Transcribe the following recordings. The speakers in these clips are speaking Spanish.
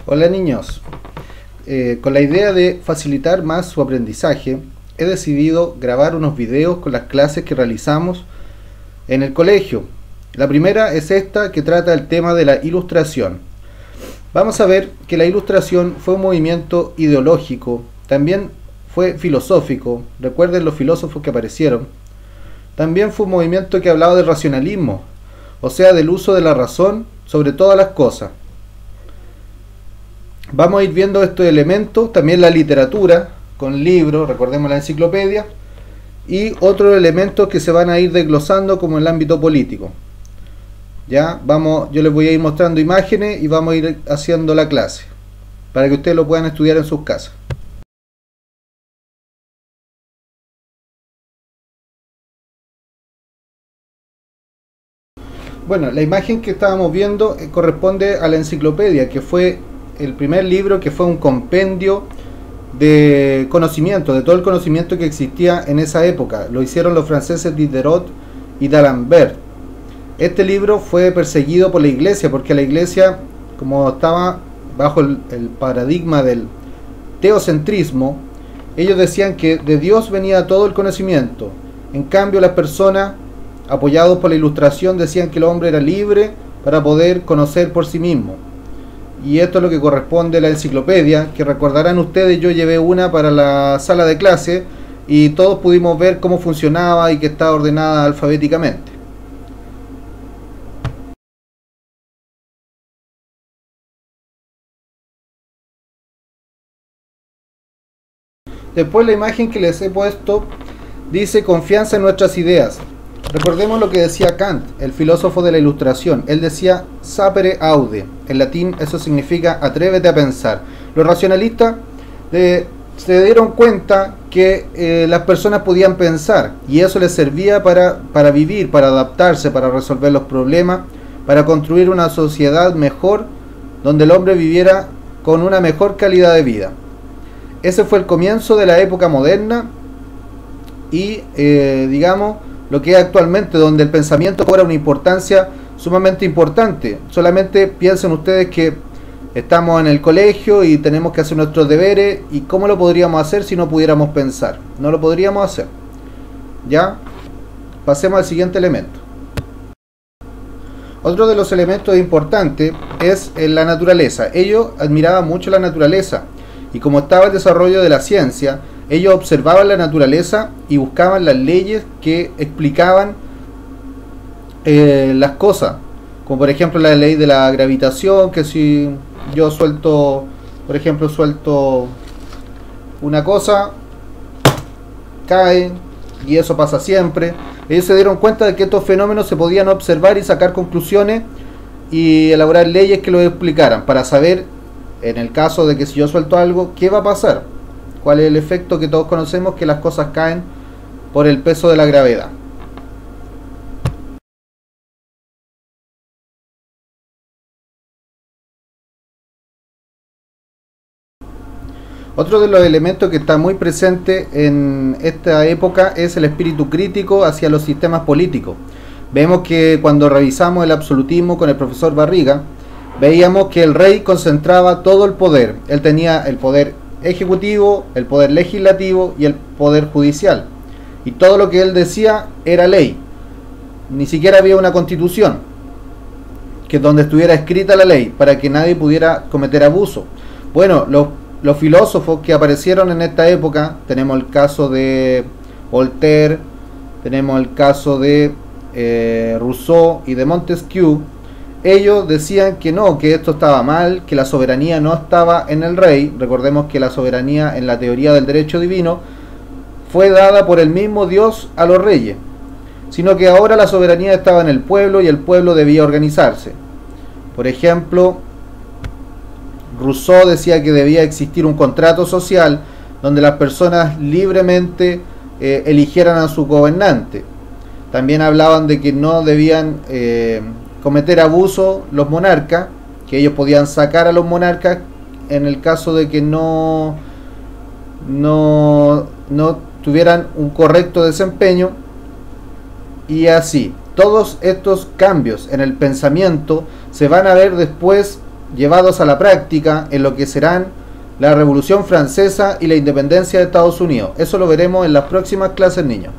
Hola niños, con la idea de facilitar más su aprendizaje, he decidido grabar unos videos con las clases que realizamos en el colegio. La primera es esta, que trata el tema de la ilustración. Vamos a ver que la ilustración fue un movimiento ideológico, también fue filosófico, recuerden los filósofos que aparecieron. También fue un movimiento que hablaba del racionalismo, o sea, del uso de la razón sobre todas las cosas. Vamos a ir viendo estos elementos, también la literatura, con libros, recordemos la enciclopedia, y otros elementos que se van a ir desglosando como el ámbito político. Ya, yo les voy a ir mostrando imágenes y vamos a ir haciendo la clase, para que ustedes lo puedan estudiar en sus casas. Bueno, la imagen que estábamos viendo corresponde a la enciclopedia, que fue el primer libro, que fue un compendio de conocimiento, de todo el conocimiento que existía en esa época. Lo hicieron los franceses Diderot y D'Alembert. Este libro fue perseguido por la iglesia, porque la iglesia, como estaba bajo el paradigma del teocentrismo, ellos decían que de Dios venía todo el conocimiento. En cambio, las personas, apoyados por la ilustración, decían que el hombre era libre para poder conocer por sí mismo. Y esto es lo que corresponde a la enciclopedia, que recordarán ustedes, yo llevé una para la sala de clase y todos pudimos ver cómo funcionaba y que está ordenada alfabéticamente. Después la imagen que les he puesto dice confianza en nuestras ideas. Recordemos lo que decía Kant, el filósofo de la ilustración. Él decía sapere aude. En latín eso significa atrévete a pensar. Los racionalistas se dieron cuenta que las personas podían pensar y eso les servía para vivir, para adaptarse, para resolver los problemas, para construir una sociedad mejor donde el hombre viviera con una mejor calidad de vida. Ese fue el comienzo de la época moderna y digamos lo que es actualmente, donde el pensamiento cobra una importancia sumamente importante. Solamente piensen ustedes que estamos en el colegio y tenemos que hacer nuestros deberes, y ¿cómo lo podríamos hacer si no pudiéramos pensar? No lo podríamos hacer. Ya, pasemos al siguiente elemento. Otro de los elementos importantes es la naturaleza. Ellos admiraban mucho la naturaleza, y como estaba el desarrollo de la ciencia, ellos observaban la naturaleza y buscaban las leyes que explicaban las cosas, como por ejemplo la ley de la gravitación, que si yo suelto, por ejemplo, suelto una cosa, cae, y eso pasa siempre. Ellos se dieron cuenta de que estos fenómenos se podían observar y sacar conclusiones y elaborar leyes que lo explicaran, para saber, en el caso de que si yo suelto algo, ¿qué va a pasar? ¿Cuál es el efecto que todos conocemos? Que las cosas caen por el peso de la gravedad. Otro de los elementos que está muy presente en esta época es el espíritu crítico hacia los sistemas políticos. Vemos que cuando revisamos el absolutismo con el profesor Barriga, veíamos que el rey concentraba todo el poder. Él tenía el poder ejecutivo, el poder legislativo y el poder judicial, y todo lo que él decía era ley. Ni siquiera había una constitución que donde estuviera escrita la ley para que nadie pudiera cometer abuso. Bueno, los filósofos que aparecieron en esta época, tenemos el caso de Voltaire, tenemos el caso de Rousseau y de Montesquieu. Ellos decían que no, que esto estaba mal, que la soberanía no estaba en el rey. Recordemos que la soberanía en la teoría del derecho divino fue dada por el mismo Dios a los reyes, sino que ahora la soberanía estaba en el pueblo y el pueblo debía organizarse. Por ejemplo, Rousseau decía que debía existir un contrato social donde las personas libremente eligieran a su gobernante. También hablaban de que no debían cometer abuso los monarcas, que ellos podían sacar a los monarcas en el caso de que no tuvieran un correcto desempeño, y así. Todos estos cambios en el pensamiento se van a ver después llevados a la práctica en lo que serán la Revolución Francesa y la independencia de Estados Unidos. Eso lo veremos en las próximas clases, niños.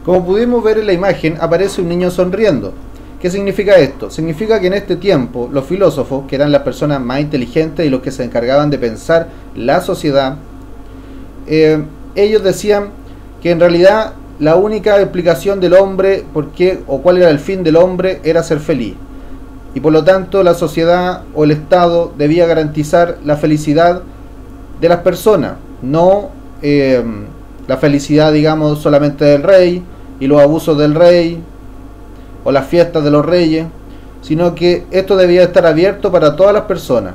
Como pudimos ver en la imagen, aparece un niño sonriendo. ¿Qué significa esto? Significa que en este tiempo los filósofos, que eran las personas más inteligentes y los que se encargaban de pensar la sociedad, ellos decían que en realidad la única explicación del hombre, por qué o cuál era el fin del hombre, era ser feliz. Y por lo tanto la sociedad o el Estado debía garantizar la felicidad de las personas, no la felicidad, digamos, solamente del rey y los abusos del rey o las fiestas de los reyes, sino que esto debía estar abierto para todas las personas.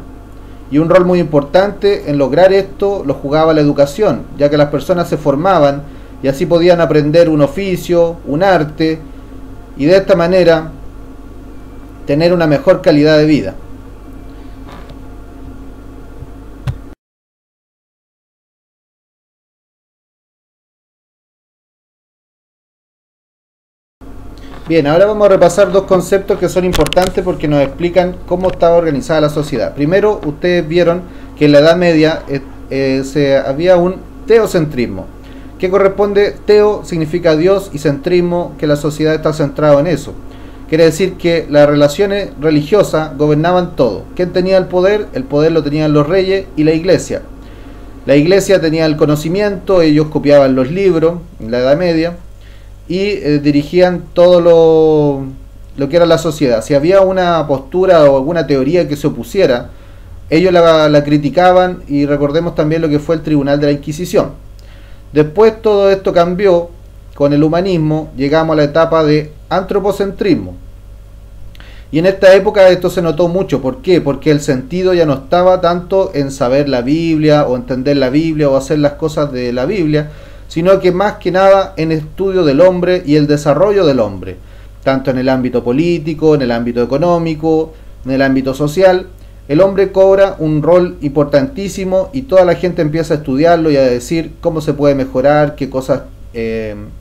Y un rol muy importante en lograr esto lo jugaba la educación, ya que las personas se formaban y así podían aprender un oficio, un arte, y de esta manera tener una mejor calidad de vida. Bien, ahora vamos a repasar dos conceptos que son importantes porque nos explican cómo estaba organizada la sociedad. Primero, ustedes vieron que en la Edad Media había un teocentrismo. ¿Qué corresponde? Teo significa Dios y centrismo, que la sociedad está centrada en eso. Quiere decir que las relaciones religiosas gobernaban todo. ¿Quién tenía el poder? El poder lo tenían los reyes y la iglesia. La iglesia tenía el conocimiento, ellos copiaban los libros en la Edad Media y dirigían todo lo que era la sociedad. Si había una postura o alguna teoría que se opusiera, ellos la criticaban, y recordemos también lo que fue el Tribunal de la Inquisición. Después todo esto cambió con el humanismo, llegamos a la etapa de antropocentrismo. Y en esta época esto se notó mucho. ¿Por qué? Porque el sentido ya no estaba tanto en saber la Biblia o entender la Biblia o hacer las cosas de la Biblia, sino que más que nada en estudio del hombre y el desarrollo del hombre, tanto en el ámbito político, en el ámbito económico, en el ámbito social. El hombre cobra un rol importantísimo y toda la gente empieza a estudiarlo y a decir cómo se puede mejorar, qué cosas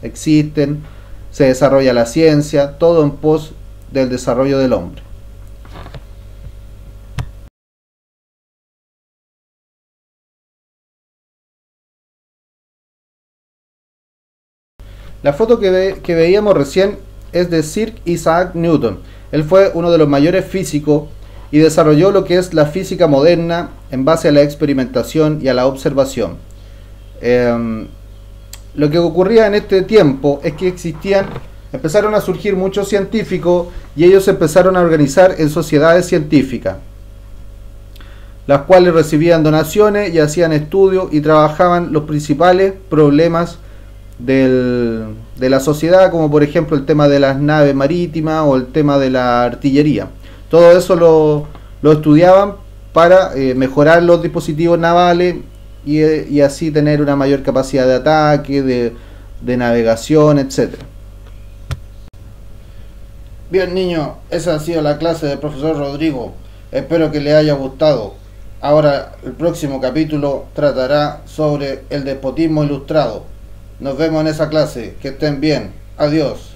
existen, se desarrolla la ciencia, todo en pos del desarrollo del hombre. La foto que veíamos recién es de Sir Isaac Newton. Él fue uno de los mayores físicos y desarrolló lo que es la física moderna en base a la experimentación y a la observación. Lo que ocurría en este tiempo es que empezaron a surgir muchos científicos y ellos empezaron a organizar en sociedades científicas, las cuales recibían donaciones y hacían estudios y trabajaban los principales problemas de la sociedad, como por ejemplo el tema de las naves marítimas o el tema de la artillería. Todo eso lo estudiaban para mejorar los dispositivos navales y así tener una mayor capacidad de ataque, de navegación, etc. Bien, niños, esa ha sido la clase del profesor Rodrigo. Espero que les haya gustado. Ahora el próximo capítulo tratará sobre el despotismo ilustrado. Nos vemos en esa clase. Que estén bien. Adiós.